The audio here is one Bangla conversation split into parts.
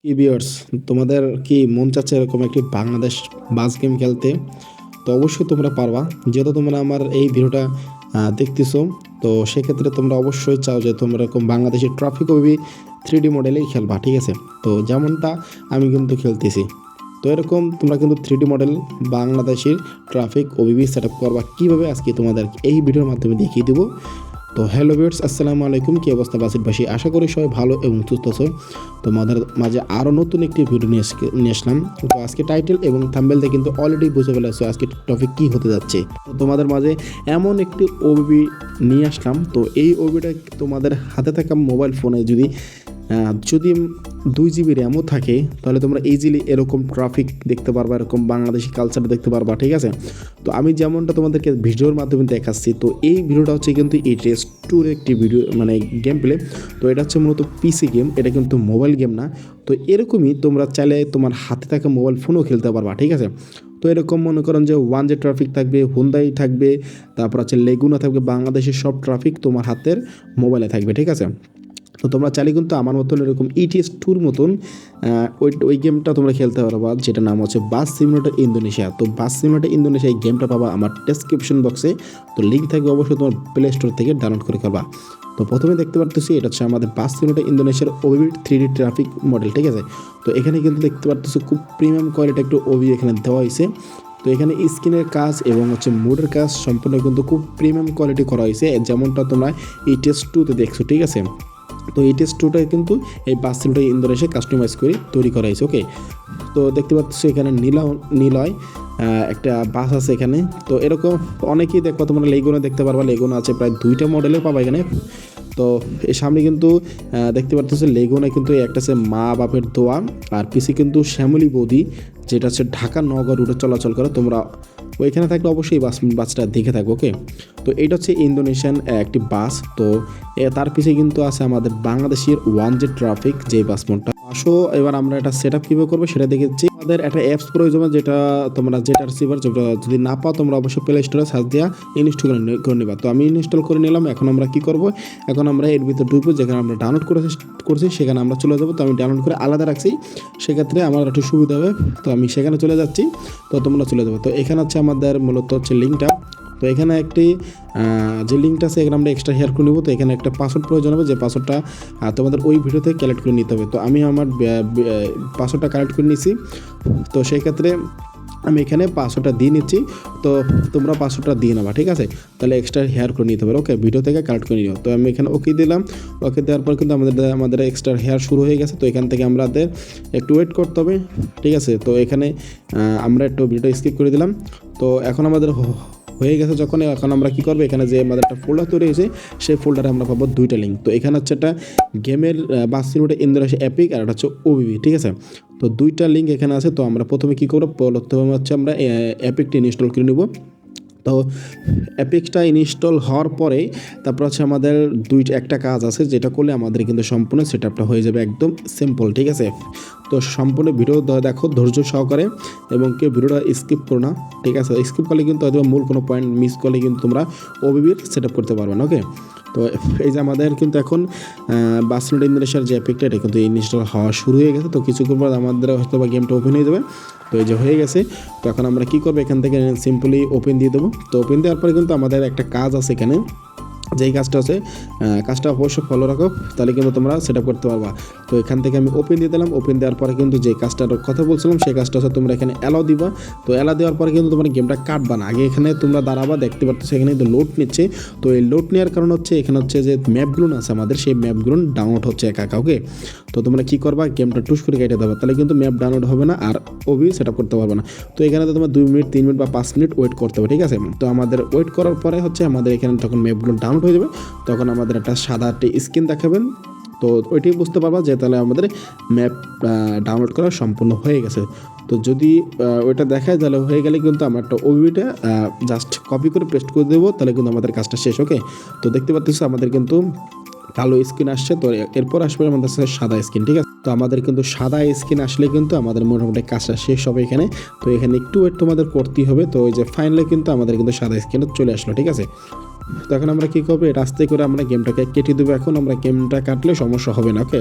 কি ভিউয়ার্স, তোমাদের কি মন চাচ্ছে এরকম একটি বাংলাদেশ বাস গেম খেলতে? তো অবশ্যই তোমরা পারবা, যেহেতু তোমরা আমার এই ভিডিওটা দেখতেছো। তো সেক্ষেত্রে তোমরা অবশ্যই চাও যে তোমরা এরকম বাংলাদেশের ট্রাফিক ওবি 3D মডেলেই খেলবা, ঠিক আছে? তো যেমনটা আমি কিন্তু খেলতেছি, তো এরকম তোমরা কিন্তু 3D মডেল বাংলাদেশের ট্রাফিক ওবিবি সেট আপ করবা কীভাবে, আজকে তোমাদের এই ভিডিওর মাধ্যমে দেখিয়ে দেবো। তো হ্যালো ভিউয়ার্স, আসসালামু আলাইকুম। কী অবস্থা বাসিতবাসী? আশা করি সবাই ভালো এবং সুস্থ আছো। তোমাদের মাঝে আরও নতুন একটি ভিডিও নিয়ে আসলাম। তো আজকে টাইটেল এবং থাম্বনেল দিয়ে কিন্তু অলরেডি বুঝে ফেলেছো আজকে টপিক কী হতে যাচ্ছে। তো তোমাদের মাঝে এমন একটি ওবিবি নিয়ে আসলাম। তো এই ওবিটা তোমাদের হাতে থাকা মোবাইল ফোনে যদি 2 GB র্যামও থাকে, তাহলে তোমরা ইজিলি এরকম ট্রাফিক দেখতে পারবা, এরকম বাংলাদেশি কালচার দেখতে পারবা, ঠিক আছে? তো আমি যেমনটা তোমাদেরকে ভিডিওর মাধ্যমে দেখাচ্ছি, তো এই ভিডিওটা হচ্ছে কিন্তু এই টেস্ট টুর একটি ভিডিও, মানে গেম প্লে। তো এটা হচ্ছে মূলত পিসি গেম, এটা কিন্তু মোবাইল গেম না। তো এরকমই তোমরা চাইলে তোমার হাতে থাকা মোবাইল ফোনও খেলতে পারবা, ঠিক আছে? তো এরকম মনে করেন যে ওয়ান যে ট্রাফিক থাকবে, হুন্দাই থাকবে, তারপর হচ্ছে লেগুনা থাকবে, বাংলাদেশের সব ট্রাফিক তোমার হাতের মোবাইলে থাকবে, ঠিক আছে? তো তোমরা চাইলে কিন্তু আমার মতন এরকম ইটিএস টুর মতন ওই গেমটা তোমরা খেলতে পারবা, যেটা নাম হচ্ছে বাস সিমুলেটর ইন্দোনেশিয়া। তো বাস সিমুলেটর ইন্দোনেশিয়া এই গেমটা পাবা আমার ডেসক্রিপশন বক্সে। তো লিঙ্ক থাকবে, অবশ্যই তোমার প্লে স্টোর থেকে ডাউনলোড করে করবা। তো প্রথমে দেখতে পারতেছি এটা হচ্ছে আমাদের বাস সিমুলেটর ইন্দোনেশিয়ার ওবি 3D ট্রাফিক মডেল, ঠিক আছে? তো এখানে কিন্তু দেখতে পারতেছি খুব প্রিমিয়াম কোয়ালিটি একটু ওবি এখানে দেওয়া হয়েছে। তো এখানে স্ক্রিনের কাজ এবং হচ্ছে মোডের কাজ সম্পূর্ণ কিন্তু খুব প্রিমিয়াম কোয়ালিটি করা হয়েছে, যেমনটা তোমরা এই টেস্ট টুতে দেখছো, ঠিক আছে? তো এই টেস্ট টুটা কিন্তু এই বাস সিমটা ইন্দোনেশিয়া কাস্টমাইজ করে তৈরি করা হয়েছে, ওকে? তো দেখতে পাচ্ছ এখানে নীলয় একটা বাস আছে এখানে। তো এরকম অনেকেই দেখবা, তোমরা লেগুনা দেখতে পারবা, লেগুনা আছে প্রায় 2টা মডেলের পাবা এখানে। তো এর সামনে কিন্তু দেখতে পাচ্ছ লেগুনা কিন্তু একটা আছে মা বাপের দোয়া, আর পিসি কিন্তু শ্যামলী বৌদি, যেটা হচ্ছে ঢাকা নগর রুটে চলাচল করে। তোমরা ওইখানে থাকলে অবশ্যই বাসটা দেখে থাকবো, ওকে? তো এইটা হচ্ছে ইন্দোনেশিয়ান একটি বাস। তো তার পিছিয়ে কিন্তু আছে আমাদের বাংলাদেশের ওয়ান যে ট্রাফিক যে বাস মোডটা। আসো এবার আমরা এটা সেট আপ কীভাবে করবো সেটা দেখেছি। আমাদের একটা অ্যাপস প্রয়োজন, যেটা তোমরা যেটা রিসিভার, যেটা যদি না পাও তোমরা অবশ্যই প্লে স্টোরে সার্চ দেওয়া ইনস্টল করে নেবা। তো আমি ইনস্টল করে নিলাম। এখন আমরা কি করব, এখন আমরা এর ভিতরে ঢুকবো, যেখানে আমরা ডাউনলোড করছি সেখানে আমরা চলে যাবো। তো আমি ডাউনলোড করে আলাদা রাখছি, সেক্ষেত্রে আমার একটু সুবিধা হবে। তো আমি সেখানে চলে যাচ্ছি, তো তোমরা চলে যাবো। তো এখানে হচ্ছে আমাদের মূলত হচ্ছে লিঙ্কটা। তো এখানে একটি যে লিঙ্কটা আছে এখানে আমরা এক্সট্রা শেয়ার করে নেবো। তো এখানে একটা পাসওয়ার্ড প্রয়োজন হবে, যে পাসওয়ার্ডটা তোমাদের ওই ভিডিও থেকে কালেক্ট করে নিতে হবে। তো আমি আমার পাসওয়ার্ডটা কালেক্ট করে নিয়েছি। তো সেই ক্ষেত্রে আমি এখানে পাসওয়ার্ডটা দিয়ে নিচ্ছি। তো তোমরা পাসওয়ার্ডটা দিয়ে নেবা, ঠিক আছে? তাহলে এক্সট্রা হেয়ার করে নিতে পারো, ওকে? ভিডিও থেকে কালেক্ট করে নিও। তো আমি এখানে ওকে দিলাম। ওকে দেওয়ার পর কিন্তু আমাদের এক্সট্রা হেয়ার শুরু হয়ে গেছে। তো এখান থেকে আমাদের একটু ওয়েট করতে হবে, ঠিক আছে? তো এখানে আমরা একটু ভিডিও স্কিপ করে দিলাম। তো এখন আমাদের হয়ে গেছে যখন, এখন আমরা কী করবো, এখানে যে আমাদের একটা ফোল্ডার তৈরি হয়েছে সেই ফোল্ডারে আমরা পাবো 2টা লিঙ্ক। তো এখানে হচ্ছে একটা গেমের বাস সিমুলেটর ইন্দোনেশিয়া এপিক, আর একটা হচ্ছে ওবিবি, ঠিক আছে? তো 2টা লিঙ্ক এখানে আছে। তো আমরা প্রথমে কী করবো, প্রথমে হচ্ছে আমরা এপিকটি ইনস্টল করে নেব। তো অ্যাপিক্সটা ইনস্টল হওয়ার পরে তারপর হচ্ছে আমাদের একটা কাজ আছে, যেটা করলে আমাদের কিন্তু সম্পূর্ণ সেট আপটা হয়ে যাবে একদম সিম্পল, ঠিক আছে? তো সম্পূর্ণ ভিডিও দেখো ধৈর্য সহকারে, এবং কেউ ভিডিওটা স্কিপ করো না, ঠিক আছে? স্কিপ করলে কিন্তু হয়তো মূল কোনো পয়েন্ট মিস করলে কিন্তু তোমরা ওবিবির সেট আপ করতে পারবে না, ওকে? তো এই যে আমাদের কিন্তু এখন বাস সিমুলেটর ইন্দোনেশিয়ার যে অ্যাপিকটা, এটা কিন্তু ইনস্টল হওয়া শুরু হয়ে গেছে। তো কিছুক্ষণ পর আমাদের হয়তো বা গেমটা ওপেন হয়ে যাবে। তো এই যে হয়ে গেছে। তো এখন আমরা কী করবো, এখান থেকে সিম্পলি ওপেন দিয়ে দেবো। তো ওপেন দেওয়ার পরে কিন্তু আমাদের একটা কাজ আছে এখানে, যেই কাজটা আছে, কাজটা অবশ্যই ফলো রাখো, তাহলে কিন্তু তোমরা সেট আপ করতে পারবা। তো এখান থেকে আমি ওপেন দিয়ে দিলাম। ওপেন দেওয়ার পরে কিন্তু যে কাজটার কথা বলছিলাম সেই কাজটা আছে, তোমরা এখানে অ্যালাউ দিবা। তো অ্যালাউ দেওয়ার পরে কিন্তু তোমরা গেমটা কাটবা না, আগে এখানে তোমরা দাঁড়াবা, দেখতে পাচ্ছ এখানে কিন্তু লোড নিচ্ছে। তো এই লোড নেওয়ার কারণ হচ্ছে এখানে হচ্ছে যে ম্যাপগুলো আছে আমাদের, সেই ম্যাপগুলো ডাউনলোড হচ্ছে একা একা, ওকে? তো তোমরা কী করবা, গেমটা টুস করে কেটে দেবা, তাহলে কিন্তু ম্যাপ ডাউনলোড হবে না আর ওবি সেট আপ করতে পারবে না। তো এখানে তো তোমার 2 মিনিট 3 মিনিট বা 5 মিনিট ওয়েট করতে হবে, ঠিক আছে? তো আমাদের ওয়েট করার পরে হচ্ছে আমাদের এখানে যখন ম্যাপগুলো ডাউনলোড হয়ে যাবে, তখন আমাদের একটা সাদা একটি স্ক্রিন দেখাবেন। তো ওইটাই বুঝতে পারবা যে তাহলে আমাদের ম্যাপ ডাউনলোড করা সম্পূর্ণ হয়ে গেছে। তো যদি ওইটা দেখায় তাহলে হয়ে গেলে কিন্তু আমরা একটা ওবিটা জাস্ট কপি করে পেস্ট করে দেবো, তাহলে কিন্তু আমাদের কাজটা শেষ, ওকে? তো দেখতে পাচ্ছ আমাদের কিন্তু কালো স্ক্রিন আসছে। তো এরপর আসবে আমাদের সাথে সাদা স্ক্রিন, ঠিক আছে? তো আমাদের কিন্তু সাদা স্ক্রিন আসলে কিন্তু আমাদের মোটামুটি কাজটা শেষ হবে এখানে। তো এখানে একটু ওয়েট তোমাদের করতেই হবে। তো ওই যে ফাইনালি কিন্তু আমাদের কিন্তু সাদা স্ক্রিনটা চলে আসলো, ঠিক আছে? তো এখন আমরা কী করবো, এটা আস্তে করে আমরা গেমটাকে কেটে দেবো। এখন আমরা গেমটা কাটলে সমস্যা হবে না। ওকে,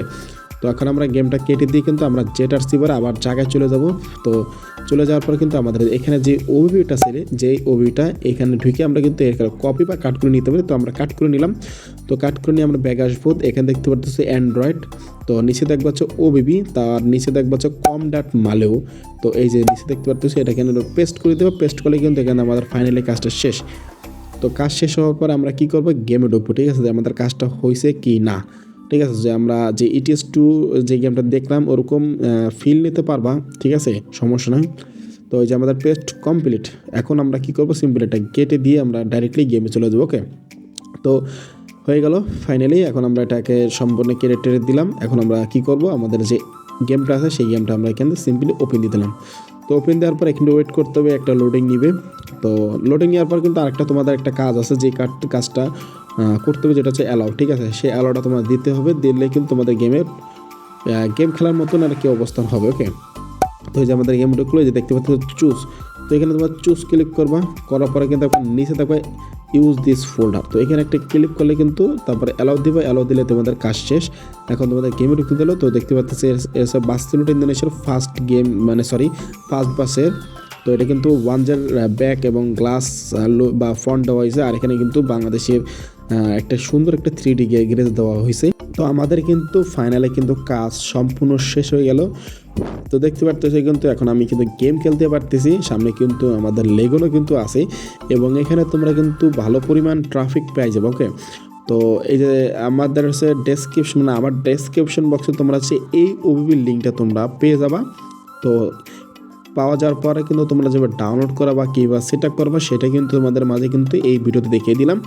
তো এখন আমরা গেমটা কেটে দিয়ে কিন্তু আমরা জেটার সিবার আবার জায়গায় চলে যাব। তো চলে যাওয়ার পর কিন্তু আমাদের এখানে যে ওবিটা ছিল, যেই ওবিটা এখানে ঢুকে আমরা কিন্তু কপি বা কাট করে নিতে পারি। তো আমরা কাট করে নিলাম। তো কাট করে নিয়ে আমরা ব্যাগ আসবো। এখানে দেখতে পাচ্ছি অ্যান্ড্রয়েড, তো নিচে দেখবো হচ্ছে ওবিবি, তার নিচে দেখবো হচ্ছে com.maleo। তো এই যে নিচে দেখতে পাচ্ছি এটা এখানে পেস্ট করে দেবো। পেস্ট করলে কিন্তু এখানে আমাদের ফাইনালি কাজটা শেষ। তো কাজ শেষ হওয়ার পর আমরা কী করবো, গেমে ঢুকবো। ঠিক আছে, যে আমাদের কাজটা হয়েছে কি না। ঠিক আছে, যে আমরা যে ETS2 যে গেমটা দেখলাম ওরকম ফিল নিতে পারবা। ঠিক আছে, সমস্যা নয়। তো এই যে আমাদের পেস্ট কমপ্লিট। এখন আমরা কী করবো, সিম্পল এটা কেটে দিয়ে আমরা ডাইরেক্টলি গেমে চলে যাবো। ওকে, তো হয়ে গেল ফাইনালি। এখন আমরা এটাকে সম্পূর্ণ কেটে টেরে দিলাম। এখন আমরা কী করবো, আমাদের যে গেমটা আছে সেই গেমটা আমরা এখানে সিম্পলি ওপেন দিয়ে দিলাম। তো ওপেন দেওয়ার পর এখানে ওয়েট করতে হবে, একটা লোডিং নিবে। তো লোডিং নেওয়ার পর কিন্তু আরেকটা তোমাদের একটা কাজ আছে, যে কাজটা করতে হবে, যেটা হচ্ছে অ্যালাউ। ঠিক আছে, সেই অ্যালাউটা তোমার দিতে হবে, দিলে কিন্তু তোমাদের গেম খেলার মতন আর কি অবস্থান হবে। ওকে, তো এই যে আমাদের গেমটা খুলে যে দেখতে পাচ্ছ চুজ। তো এখানে তোমার চুজ ক্লিক করবা, করার পরে কিন্তু নিচে থাকবে ইউজ দিস ফোল্ডার। তো এখানে একটা ক্লিক করলে কিন্তু তারপরে অ্যালাউ দিবে, অ্যালাউ দিলে তোমাদের কাজ শেষ। এখন তোমাদের গেমে ঢুকতে দিল। তো দেখতে পাচ্ছি এসব বার্সেলোনা ইন্দোনেশিয়ার ফার্স্ট গেম, মানে সরি ফার্স্ট বাসের। তো এটা কিন্তু ওয়ানজার ব্যাক এবং গ্লাস বা ফন্ট দেওয়া হয়েছে। আর এখানে কিন্তু বাংলাদেশের একটা সুন্দর একটা 3D গ্যারেজ দেওয়া হয়েছে। তো আমাদের কিন্তু ফাইনালে কিন্তু কাজ সম্পূর্ণ শেষ হয়ে গেল। তো দেখতে পারতেছি কিন্তু এখন আমি কিন্তু গেম খেলতে পারতেছি। সামনে কিন্তু আমাদের লেগুনও কিন্তু আছে এবং এখানে তোমরা কিন্তু ভালো পরিমাণ ট্রাফিক পেয়ে যাবে। ওকে, তো এই যে আমাদের হচ্ছে ডেসক্রিপশন, মানে আমার ডেসক্রিপশন বক্সে তোমরা হচ্ছে এই ওবিবির লিঙ্কটা তোমরা পেয়ে যাবা। তো পাওয়া যাওয়ার পরে কিন্তু তোমরা যেভাবে ডাউনলোড করা বা কীভাবে সেট আপ করবা সেটা কিন্তু তোমাদের মাঝে কিন্তু এই ভিডিওতে দেখিয়ে দিলাম।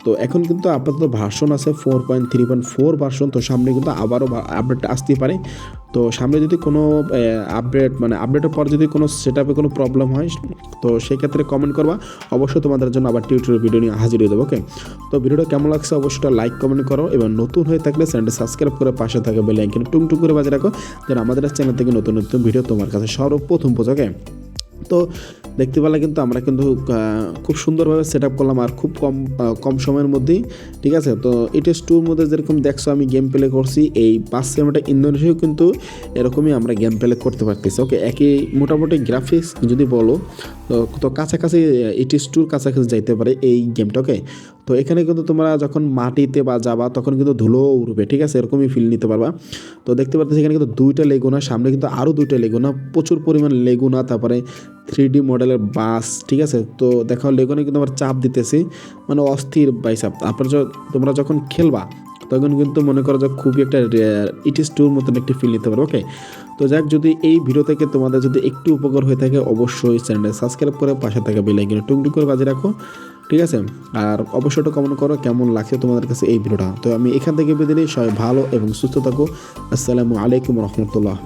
তো এখন কিন্তু আপাতত ভার্সন আছে 4.3.4 ভার্সন। তো সামনে কিন্তু আবারও আপডেট আসতে পারে। তো সামনে যদি কোনো আপডেটের পর যদি কোনো সেট আপে কোনো প্রবলেম হয়, তো সেক্ষেত্রে কমেন্ট করবা, অবশ্যই তোমাদের জন্য আবার টিউটোরিয়াল ভিডিও নিয়ে হাজির হয়ে যাবো। ওকে, তো ভিডিওটা কেমন লাগছে অবশ্যই লাইক কমেন্ট করো এবং নতুন হয়ে থাকলে চ্যানেলটি সাবস্ক্রাইব করে পাশে থাকা বেল আইকনে টুং করে বাজিয়ে রাখো, যেন আমাদের চ্যানেল থেকে নতুন নতুন ভিডিও তোমার কাছে সর্বপ্রথম পৌঁছায়। ওকে, তো দেখতে পেলে কিন্তু আমরা কিন্তু খুব সুন্দরভাবে সেট আপ করলাম আর খুব কম সময়ের মধ্যেই। ঠিক আছে, তো ETS2 মধ্যে যেরকম দেখছো আমি গেম প্লে করছি, এই বার্সেলোনা ইন্দোনেশিয়াও কিন্তু এরকমই আমরা গেম প্লে করতে পারতেছি। ওকে, একই মোটামুটি গ্রাফিক্স যদি বলো তো কাছাকাছি ETS2 কাছাকাছি যাইতে পারে এই গেমটা। ওকে, তো এখানে কিন্তু তোমরা যখন মাটিতে বা যাবা তখন কিন্তু ধুলো উড়বে। ঠিক আছে, এরকমই ফিল নিতে পারবা। তো দেখতে পাচ্ছি এখানে কিন্তু 2টা লেগুনা, সামনে কিন্তু আরও 2টা লেগুনা, প্রচুর পরিমাণ লেগুনা, তারপরে 3D মডেলের বাস। ঠিক আছে, তো দেখো লেগুনে কিন্তু আমার চাপ দিতেছি, মানে অস্থির বাইসাপ। তোমরা যখন খেলবা তখন কিন্তু মনে করো যে খুবই একটা ETS2 মতন একটি ফিল নিতে পারো। ওকে, তো যাক, যদি এই ভিডিও থেকে তোমাদের যদি একটু উপকার হয়ে থাকে অবশ্যই চ্যানেলটা সাবস্ক্রাইব করে পাশে থাকা বেল আইকনে টুং করে বাজিয়ে রাখো। ঠিক আছে, আর অবশ্যই কমেন্ট করো কেমন লাগছে তোমাদের কাছে এই ভিডিওটা। তো আমি এখান থেকে বিদায় নিই, সবাই ভালো এবং সুস্থ থাকো। আসসালামু আলাইকুম রহমতুল্লাহ।